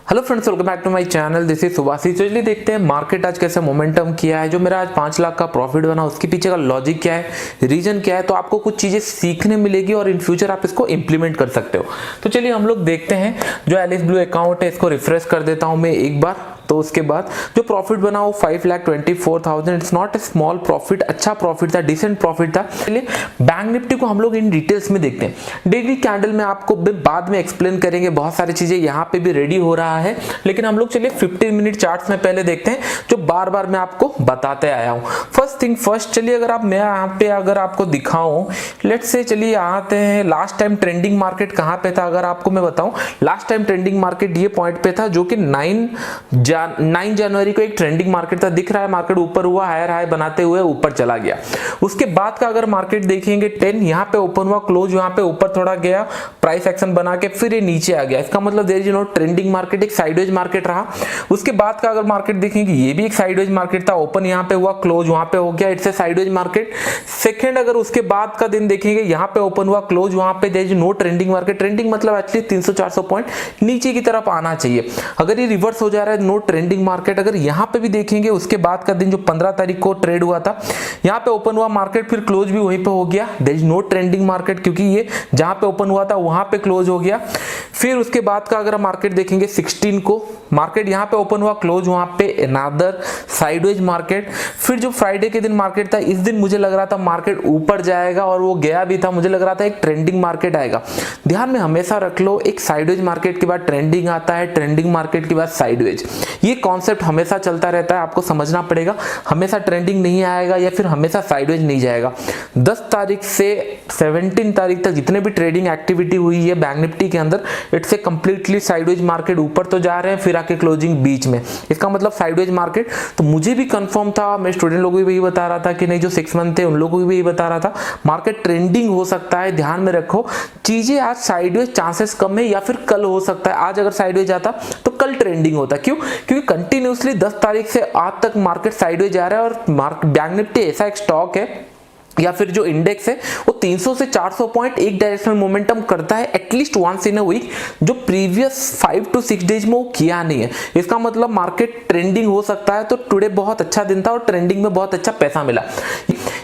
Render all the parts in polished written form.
Hello friends, welcome back to my channel. This is Subhashi. चलिए देखते हैं मार्केट आज कैसे मोमेंटम किया है। जो मेरा आज 5 लाख का प्रॉफिट बना उसके पीछे का लॉजिक क्या है, रीजन क्या है। तो आपको कुछ चीजें सीखने मिलेगी और इन फ्यूचर आप इसको इंप्लीमेंट कर सकते हो। तो चलिए हम लोग देखते हैं। जो एलिस ब्लू अकाउंट है इसको रिफ्रेश कर देता हूं मैं एक बार। तो उसके बाद जो प्रॉफिट बना वो 5,24,000। It's not a small profit, अच्छा प्रॉफिट था, डिसेंट प्रॉफिट था। चलिए बैंक निफ्टी को हम लोग इन डिटेल्स में देखते हैं। डेली कैंडल में आपको बाद में एक्सप्लेन करेंगे, बहुत सारी चीजें यहाँ पे भी रेडी हो रहा है। लेकिन हम लोग चलिए 15 मिनट चार्ट्स में पहले देखते हैं, जो बार बार मैं आपको बताते आया हूँ। फर्स्ट थिंग फर्स्ट, चलिए अगर आप मैं यहाँ पे अगर आपको दिखाऊं, लेट्स से चलिए आते हैं। लास्ट टाइम ट्रेंडिंग मार्केट कहाँ पे था अगर आपको मैं बताऊं, लास्ट टाइम ट्रेंडिंग मार्केट ये पॉइंट पे था, जो कि 9 जनवरी को एक ट्रेंडिंग मार्केट था। दिख रहा है मार्केट ऊपर हुआ, हायर हाई बनाते हुए ऊपर चला गया। उसके बाद का अगर मार्केट देखेंगे 10 यहाँ पे ओपन हुआ, क्लोज यहाँ पे ऊपर थोड़ा गया, प्राइस एक्शन बना के फिर ये नीचे आ गया। इसका मतलब there is no trending market, एक साइडवेज मार्केट रहा। उसके बाद का अगर मार्केट देखेंगे ये भी एक साइडवेज मार्केट था, ओपन यहाँ पे हुआ, क्लोज वहां पे हो गया, it's a sideways market. Second अगर उसके बाद का दिन देखेंगे, यहाँ पे ओपन हुआ, क्लोज वहां पे, there is no trending market. Trending मतलब एटलीस्ट 300-400 पॉइंट नीचे की तरफ आना चाहिए। अगर ये रिवर्स हो जा रहा है, नो ट्रेंडिंग मार्केट। अगर यहाँ पे भी देखेंगे उसके बाद का दिन जो 15 तारीख को ट्रेड हुआ था, यहाँ पे ओपन हुआ मार्केट, फिर क्लोज भी वहीं पे हो गया, there is no trending market, क्योंकि ये जहां पे ओपन हुआ था वहां पे क्लोज हो गया। फिर उसके बाद का अगर मार्केट देखेंगे 16 को, मार्केट यहाँ पे ओपन हुआ, क्लोज वहां पे, अनदर साइडवेज मार्केट। फिर जो फ्राइडे के दिन मार्केट था, इस दिन मुझे लग रहा था मार्केट ऊपर जाएगा और वो गया भी था। मुझे लग रहा था एक ट्रेंडिंग मार्केट आएगा। ध्यान में हमेशा रख लो, एक साइडवेज मार्केट के बाद ट्रेंडिंग आता है, ट्रेंडिंग मार्केट के बाद साइडवेज। ये कॉन्सेप्ट हमेशा चलता रहता है, आपको समझना पड़ेगा। हमेशा ट्रेंडिंग नहीं आएगा या फिर हमेशा साइडवेज नहीं जाएगा। 10 तारीख से 17 तारीख तक जितने भी ट्रेडिंग एक्टिविटी हुई है बैंक निफ्टी के अंदर, it's a completely sideways market. ऊपर तो जा रहे हैं, फिर आके क्लोजिंग बीच में, इसका मतलब साइडवेज मार्केट। तो मुझे भी कंफर्म था, मैं स्टूडेंट लोगों को भी यही बता रहा था कि नहीं, जो 6 मंथ थे उन लोगों को भी यही बता रहा था, मार्केट ट्रेंडिंग हो सकता है। ध्यान में रखो चीजें, आज साइडवेज चांसेस कम है, या फिर कल हो सकता है। आज अगर साइडवेज आता तो कल ट्रेंडिंग होता। क्यों? क्योंकि कंटिन्यूसली 10 तारीख से आज तक मार्केट साइडवेज जा रहा है। और बैंक निफ्टी ऐसा एक स्टॉक है या फिर जो इंडेक्स है वो 300 से 400 पॉइंट एक डायरेक्शनल मोमेंटम करता है at least once in a week, जो प्रीवियस 5 to 6 डेज में वो किया नहीं है। इसका मतलब मार्केट ट्रेंडिंग हो सकता है। तो टुडे बहुत अच्छा दिन था और ट्रेंडिंग में बहुत अच्छा पैसा मिला।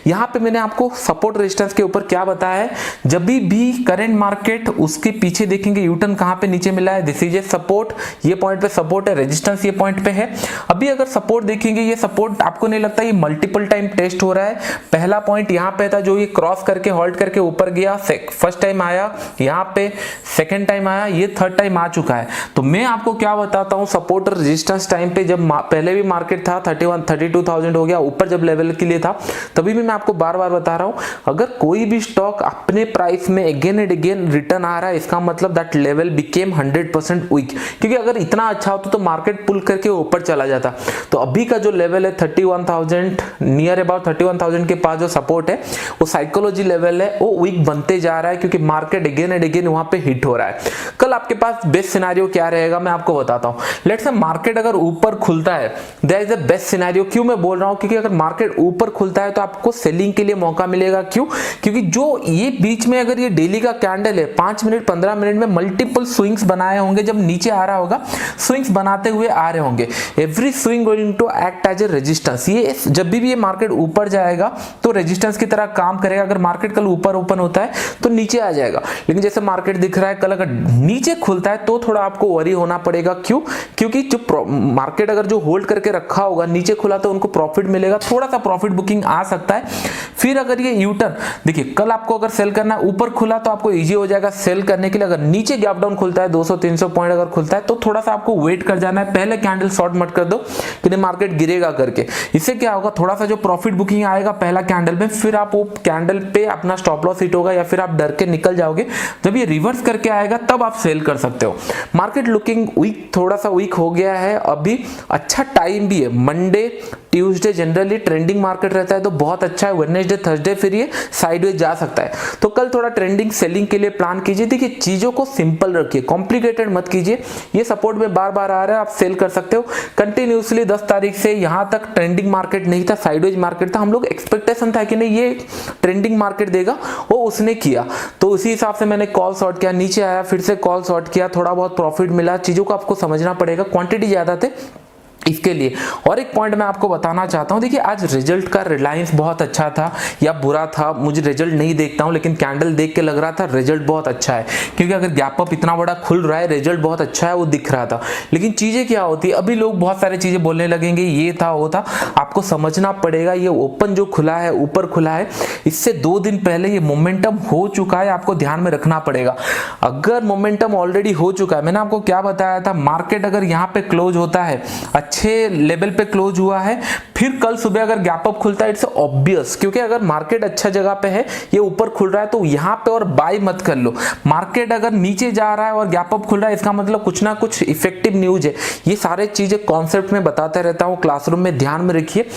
यहाँ पे मैंने आपको सपोर्ट रेजिस्टेंस के ऊपर क्या बताया है, जब भी करंट मार्केट उसके पीछे देखेंगे यूटर्न कहाँ पे नीचे मिला है, दिस इज ए सपोर्ट, ये पॉइंट पे सपोर्ट है, रेजिस्टेंस ये पॉइंट पे है। अभी अगर सपोर्ट देखेंगे, ये सपोर्ट आपको नहीं लगता ये मल्टीपल टाइम टेस्ट हो रहा है। पहला पॉइंट यहाँ पे था जो ये क्रॉस करके होल्ड करके ऊपर गया, फर्स्ट टाइम आया यहाँ पे, सेकेंड टाइम आया, ये थर्ड टाइम आ चुका है। तो मैं आपको क्या बताता हूँ, सपोर्ट और रेजिस्टेंस टाइम पे जब पहले भी मार्केट था 32,000 हो गया ऊपर जब लेवल के लिए था, तभी भी मैं आपको बार बार बता रहा हूं, अगर कोई भी स्टॉक अपने प्राइस में अगेन एंड अगेन रिटर्न आ रहा है, इसका मतलब दैट लेवल बिकेम 100% वीक। क्योंकि अगर इतना अच्छा होता तो मार्केट पुल करके ऊपर चला जाता। तो अभी का जो लेवल है 31,000, नियर अबाउट 31,000 के पास जो सपोर्ट है वो साइकोलॉजी लेवल है, वो वीक बनते जा रहा है, क्योंकि मार्केट अगेन एंड अगेन वहां पे हिट हो रहा है। कल आपके पास बेस्ट सिनेरियो क्या रहेगा मैं आपको बताता हूं। लेट्स से मार्केट अगर ऊपर खुलता है, that is the best scenario. क्यों मैं बोल रहा हूं, क्योंकि अगर मार्केट ऊपर खुलता है तो आपको सेलिंग के लिए मौका मिलेगा। क्यों? क्योंकि जो ये बीच में अगर ये डेली का कैंडल है 5 मिनट 15 मिनट में मल्टीपल स्विंग्स बनाए होंगे, जब नीचे आ रहा होगा स्विंग्स बनाते हुए आ रहे होंगे, every swing going to act as a resistance. ये जब भी ये मार्केट ऊपर जाएगा तो रेजिस्टेंस की तरह काम करेगा। अगर मार्केट कल ऊपर ओपन होता है तो नीचे आ जाएगा, लेकिन जैसे मार्केट दिख रहा है कल अगर नीचे खुलता है तो थोड़ा आपको वरी होना पड़ेगा। क्यों? क्योंकि जो मार्केट अगर जो होल्ड करके रखा होगा नीचे खुला तो उनको प्रॉफिट मिलेगा, थोड़ा सा प्रॉफिट बुकिंग आ सकता है। फिर अगर ये यूटर्न देखिए, कल आपको अगर सेल करना है, ऊपर खुला तो आपको इजी हो जाएगा सेल करने के लिए। अगर नीचे गैप डाउन खुलता है 200-300 पॉइंट अगर खुलता है तो थोड़ा सा आपको वेट कर जाना है, पहले कैंडल शॉर्ट मत कर दो कि नहीं मार्केट गिरेगा करके। इससे क्या होगा, थोड़ा सा जो प्रॉफिट बुकिंग आएगा पहला कैंडल में, फिर आप वो कैंडल पे अपना स्टॉप लॉस हिट होगा या फिर आप डर के निकल जाओगे। जब ये रिवर्स करके आएगा तब आप सेल कर सकते हो। मार्केट लुकिंग वीक, थोड़ा सा वीक हो गया है अभी, अच्छा टाइम भी है। Monday Tuesday generally trending market रहता है तो बहुत अच्छा है। वेडनेसडे ट्यूसडे थर्सडे फिर ये साइडवेज जा सकता है। तो कल थोड़ा ट्रेंडिंग सेलिंग के लिए प्लान कीजिए। देखिए चीजों को सिंपल रखिए, कॉम्प्लिकेटेड मत कीजिए। ये सपोर्ट में बार बार आ रहा है, आप सेल कर सकते हो कंटिन्यूसली। 10 तारीख से यहाँ तक ट्रेंडिंग मार्केट नहीं था, साइडवेज मार्केट था। हम लोग एक्सपेक्टेशन था कि नहीं ये ट्रेंडिंग मार्केट देगा, वो उसने किया। तो उसी हिसाब से मैंने कॉल शॉर्ट किया, नीचे आया फिर से कॉल शॉर्ट किया, थोड़ा बहुत प्रॉफिट मिला। चीजों को आपको समझना पड़ेगा, क्वांटिटी ज्यादा थे इसके लिए। और एक पॉइंट मैं आपको बताना चाहता हूं, देखिए आज रिजल्ट का रिलायंस बहुत अच्छा था या बुरा था, मुझे रिजल्ट नहीं देखता हूं, लेकिन कैंडल देख के लग रहा था रिजल्ट बहुत अच्छा है। क्योंकि अगर गैप अप इतना बड़ा खुल रहा है, रिजल्ट बहुत अच्छा है, वो दिख रहा था। लेकिन चीजें क्या होती है, अभी लोग बहुत सारी चीजें बोलने लगेंगे ये था वो था। आपको समझना पड़ेगा ये ओपन जो खुला है, ऊपर खुला है, इससे 2 दिन पहले ये मोमेंटम हो चुका है, आपको ध्यान में रखना पड़ेगा। अगर मोमेंटम ऑलरेडी हो चुका है, मैंने आपको क्या बताया था, मार्केट अगर यहाँ पे क्लोज होता है, अच्छे लेवल पे क्लोज हुआ है, फिर कल सुबह अगर गैप अप खुलता है, इट्स ऑब्वियस। क्योंकि अगर मार्केट अच्छा जगह पे है, ये ऊपर खुल रहा है, तो यहाँ पे और बाय मत कर लो। मार्केट अगर नीचे जा रहा है और गैप अप खुल रहा है, इसका मतलब कुछ ना कुछ इफेक्टिव न्यूज है। ये सारे चीजें कॉन्सेप्ट में बताते रहता हूँ क्लासरूम में, ध्यान में रखिए।